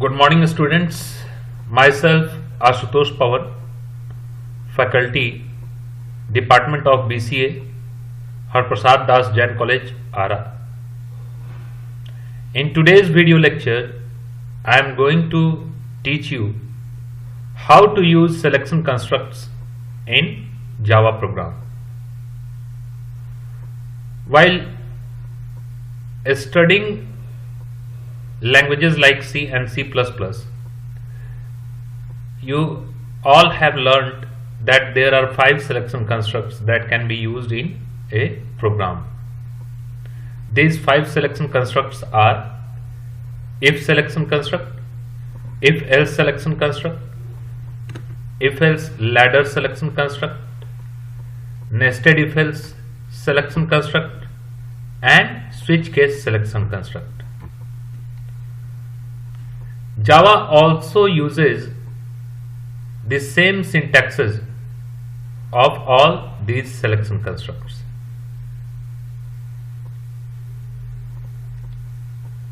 Good morning, students. Myself, Ashutosh Pawan, Faculty, Department of BCA, Harprasad Das Jain College, Ara. In today's video lecture, I am going to teach you how to use selection constructs in Java program. While studying languages like C and C++, you all have learned that there are 5 selection constructs that can be used in a program. These 5 selection constructs are if selection construct, if else selection construct, if else ladder selection construct, nested if else selection construct, and switch case selection construct. Java also uses the same syntaxes of all these selection constructs.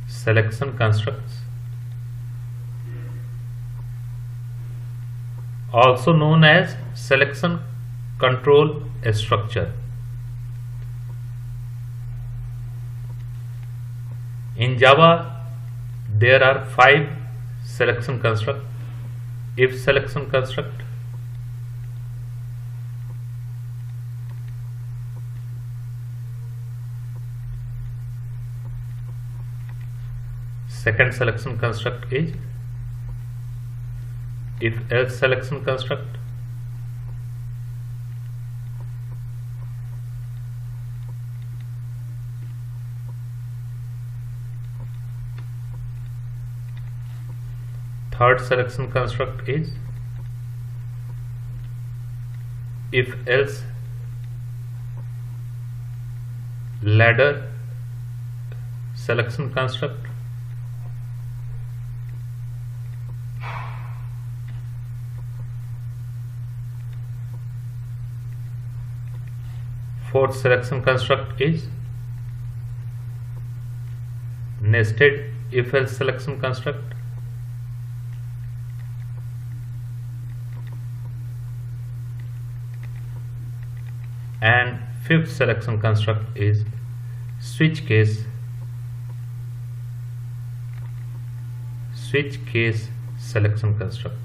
Selection constructs, also known as selection control structure. In Java, there are 5 selection construct: if selection construct, second selection construct is if else selection construct, third selection construct is if else ladder selection construct, fourth selection construct is nested if else selection construct, and fifth selection construct is switch case selection construct.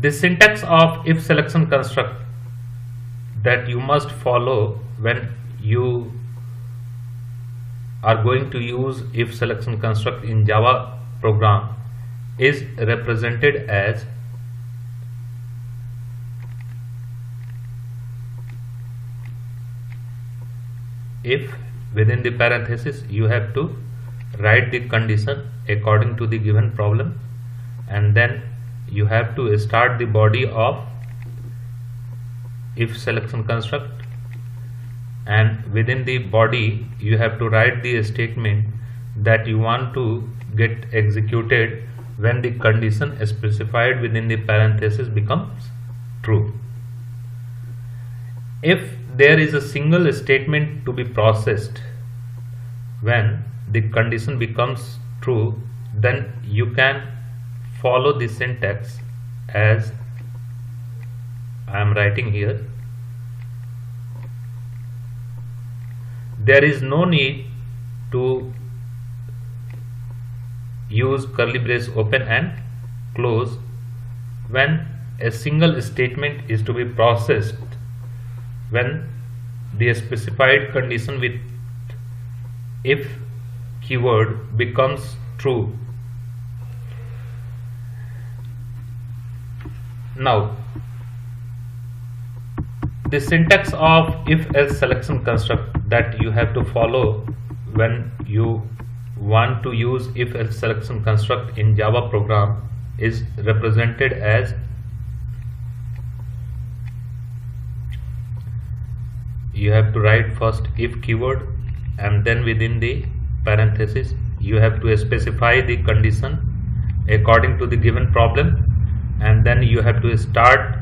The syntax of if selection construct that you must follow when you are going to use if selection construct in Java program is represented as if, within the parenthesis you have to write the condition according to the given problem, and then you have to start the body of if selection construct, and within the body you have to write the statement that you want to get executed when the condition specified within the parenthesis becomes true. If there is a single statement to be processed when the condition becomes true, then you can follow the syntax as I am writing here. There is no need to use curly brace open and close when a single statement is to be processed when the specified condition with if keyword becomes true. Now, the syntax of if else selection construct that you have to follow when you want to use if else selection construct in Java program is represented as you have to write first if keyword, and then within the parenthesis you have to specify the condition according to the given problem, and then you have to start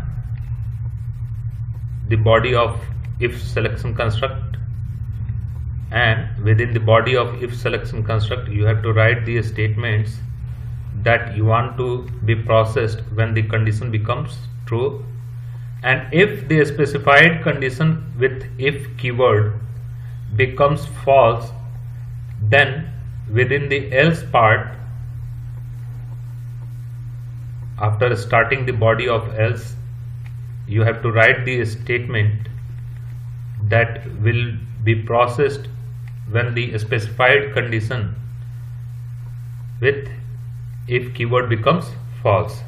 the body of if selection construct, and within the body of if selection construct you have to write the statements that you want to be processed when the condition becomes true, and if the specified condition with if keyword becomes false, then within the else part, after starting the body of else, you have to write the statement that will be processed when the specified condition with if keyword becomes false.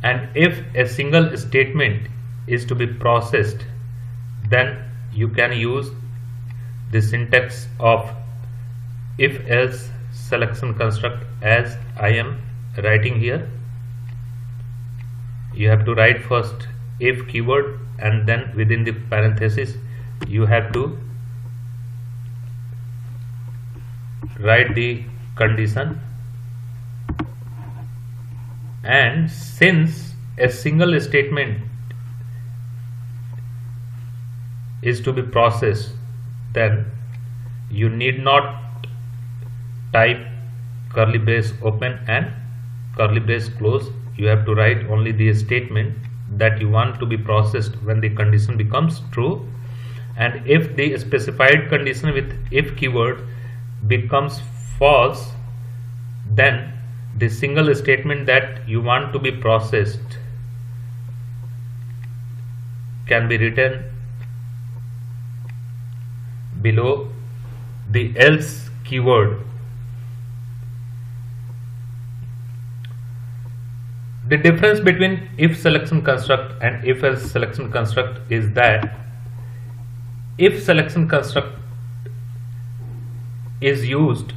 And if a single statement is to be processed, then you can use the syntax of if else selection construct as I am writing here. You have to write first if keyword, and then within the parenthesis you have to write the condition. And since a single statement is to be processed, then you need not type curly brace open and curly brace close. You have to write only the statement that you want to be processed when the condition becomes true, and if the specified condition with if keyword becomes false, then the single statement that you want to be processed can be written below the else keyword. The difference between if selection construct and if else selection construct is that if selection construct is used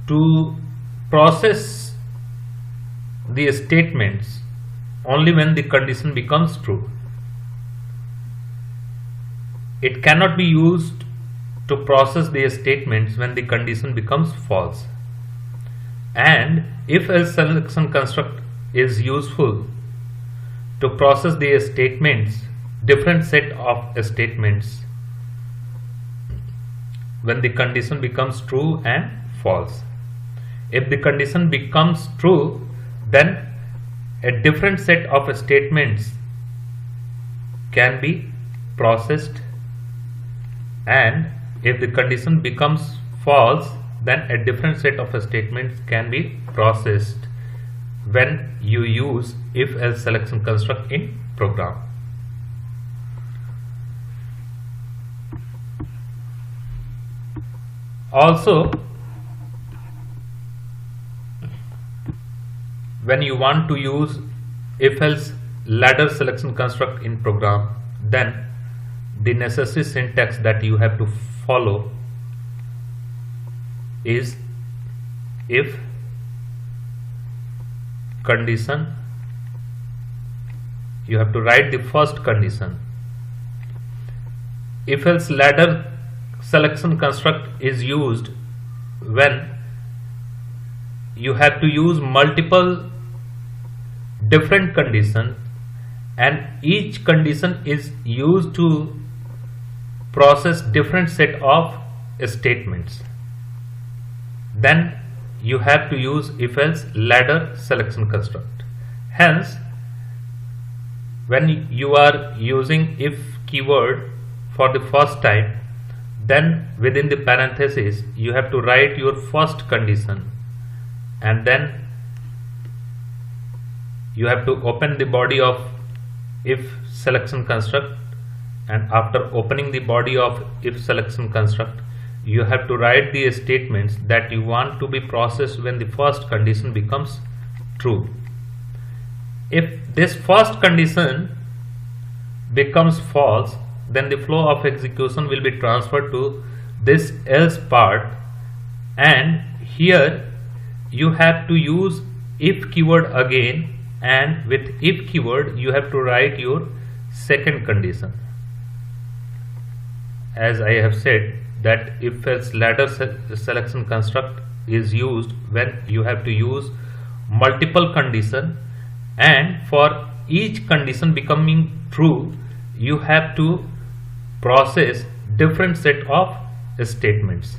to process the statements only when the condition becomes true. It cannot be used to process the statements when the condition becomes false. And if else selection construct is useful to process the statements, different set of statements when the condition becomes true and false. If the condition becomes true, then a different set of statements can be processed, and if the condition becomes false, then a different set of statements can be processed when you use if else selection construct in program. Also, when you want to use if else ladder selection construct in program, then the necessary syntax that you have to follow is if condition. You have to write the first condition. If else ladder selection construct is used when you have to use multiple different conditions, and each condition is used to process different set of statements. Then you have to use if else ladder selection construct. Hence, when you are using if keyword for the first time, then within the parenthesis you have to write your first condition, and then you have to open the body of if selection construct, and after opening the body of if selection construct you have to write the statements that you want to be processed when the first condition becomes true. If this first condition becomes false, then the flow of execution will be transferred to this else part, and here you have to use if keyword again, and with if keyword you have to write your second condition. As I have said, that if else ladder selection construct is used when you have to use multiple condition, and for each condition becoming true, you have to process different set of statements.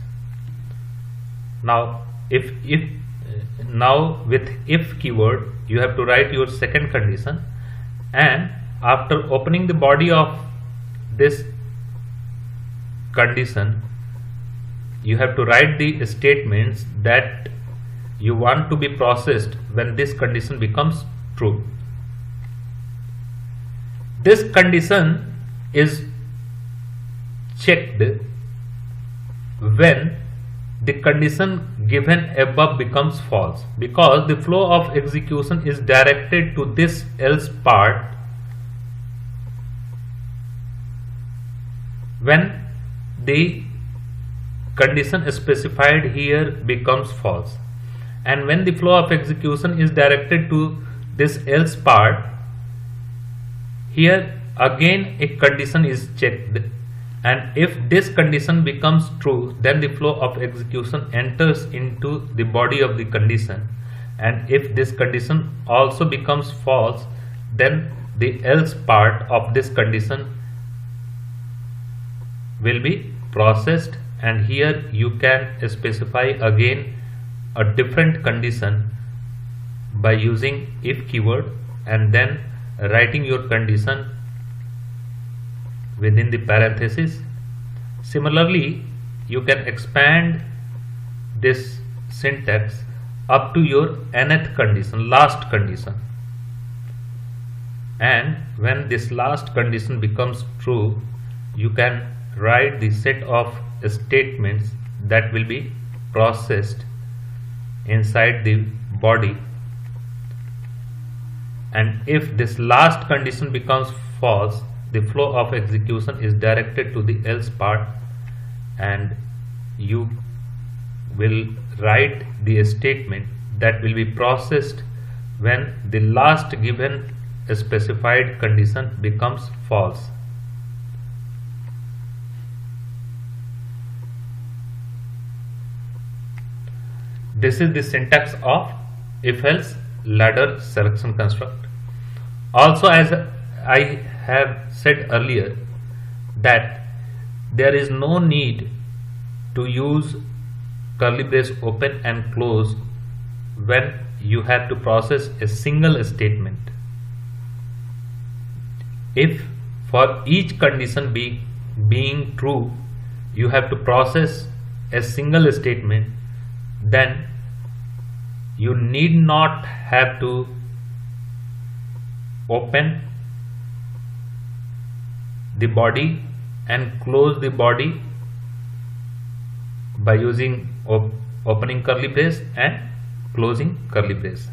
Now now with if keyword, you have to write your second condition, and after opening the body of this condition, you have to write the statements that you want to be processed when this condition becomes true. This condition is checked when the condition given above becomes false, because the flow of execution is directed to this else part when the condition specified here becomes false. And when the flow of execution is directed to this else part, here again a condition is checked, and if this condition becomes true, then the flow of execution enters into the body of the condition, and if this condition also becomes false, then the else part of this condition will be processed, and here you can specify again a different condition by using if keyword and then writing your condition within the parenthesis. Similarly, you can expand this syntax up to your nth condition, last condition, and when this last condition becomes true, you can write the set of statements that will be processed inside the body, and if this last condition becomes false, the flow of execution is directed to the else part, and you will write the statement that will be processed when the last given specified condition becomes false. This is the syntax of if-else ladder selection construct. Also, as I have said earlier, that there is no need to use curly brace open and close when you have to process a single statement. If for each condition being true, you have to process a single statement, then you need not have to open the body and close the body by using opening curly brace and closing curly brace.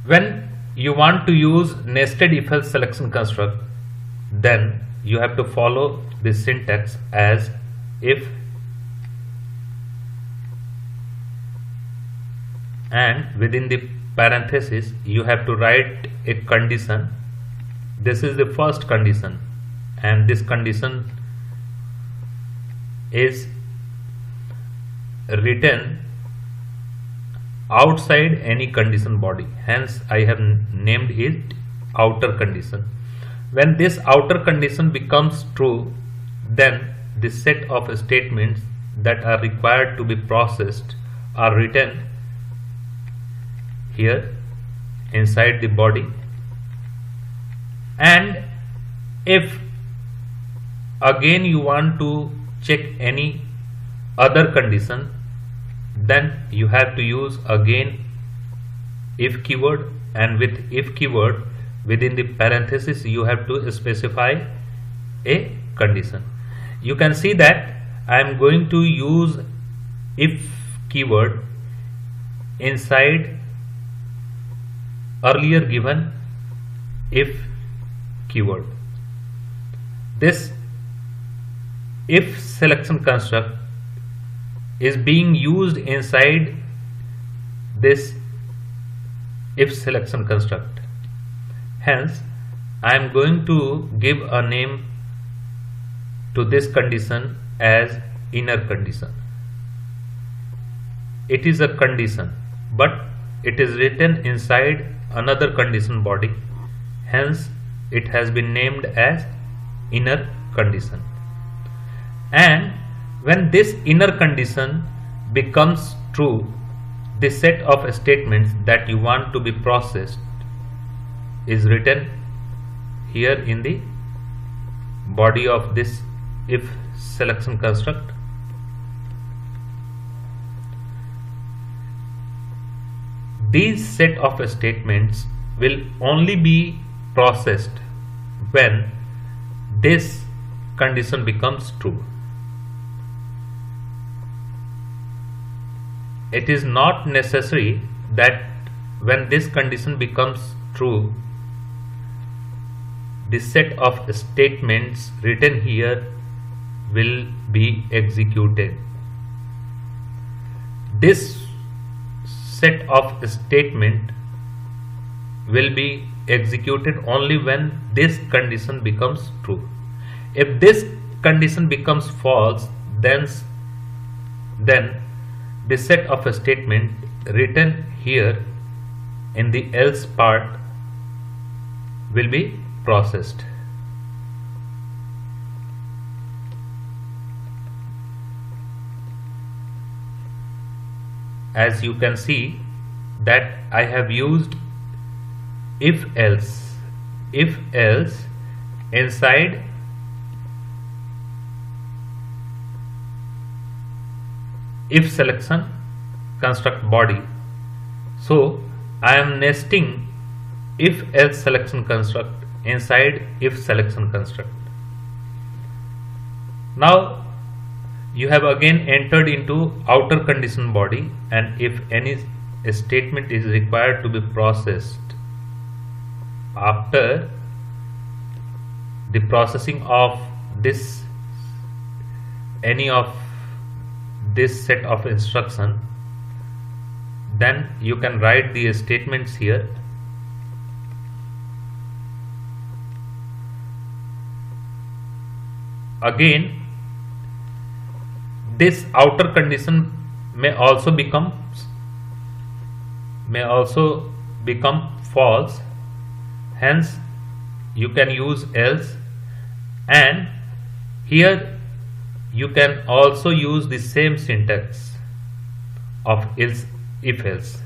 When you want to use nested if-else selection construct, then you have to follow the syntax as if, and within the parenthesis you have to write a condition. This is the first condition, and this condition is written outside any condition body, hence I have named it outer condition. When this outer condition becomes true, then the set of statements that are required to be processed are written here inside the body, and if again you want to check any other condition, then you have to use again if keyword, and with if keyword within the parenthesis you have to specify a condition. You can see that I am going to use if keyword inside earlier given if keyword. This if selection construct is being used inside this if selection construct, hence I am going to give a name to this condition as inner condition. It is a condition, but it is written inside another condition body, hence it has been named as inner condition. And when this inner condition becomes true, the set of statements that you want to be processed is written here in the body of this if selection construct. These set of statements will only be processed when this condition becomes true. It is not necessary that when this condition becomes true, the set of statements written here will be executed. This set of statement will be executed only when this condition becomes true. If this condition becomes false, then the set of a statement written here in the else part will be processed. As you can see that I have used if else inside if selection construct body. So I am nesting if else selection construct inside if selection construct. Now you have again entered into outer condition body, and if any statement is required to be processed after the processing of this any of this set of instruction, then you can write the statements here. Again, this outer condition may also become false, hence you can use else, and here you can also use the same syntax of if else.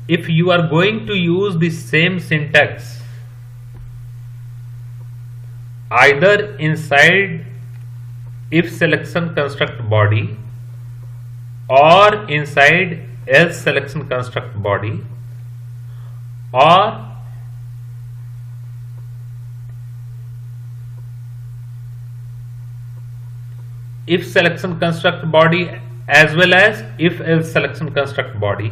If you are going to use the same syntax either inside if selection construct body or inside else selection construct body, or if selection construct body as well as if else selection construct body,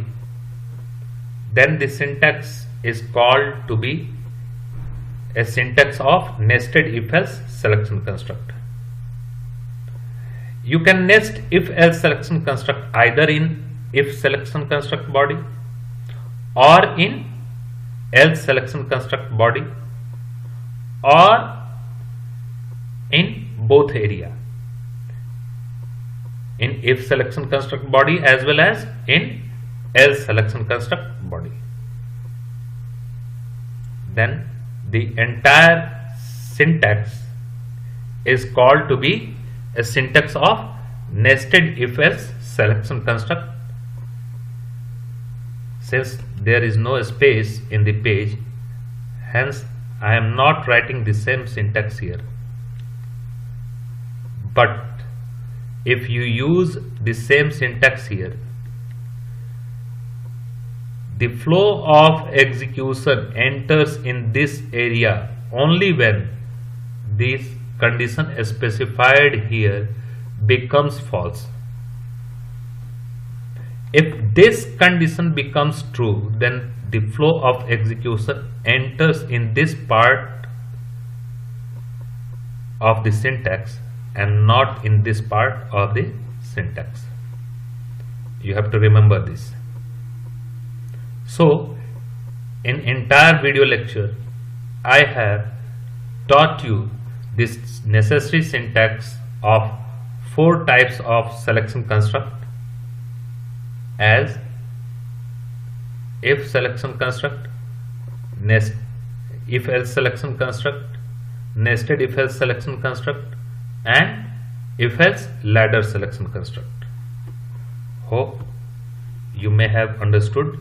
then the syntax is called to be a syntax of nested if else selection construct. You can nest if else selection construct either in if selection construct body or in else selection construct body or in both area, in if selection construct body as well as in else selection construct body. Then the entire syntax is called to be a syntax of nested if else selection construct. Since there is no space in the page, hence I am not writing the same syntax here. But if you use the same syntax here, the flow of execution enters in this area only when this condition specified here becomes false. If this condition becomes true, then the flow of execution enters in this part of the syntax and not in this part of the syntax. You have to remember this. So, in entire video lecture, I have taught you this necessary syntax of 4 types of selection construct as if selection construct, nest if else selection construct, nested if else selection construct, and if else ladder selection construct. Hope you may have understood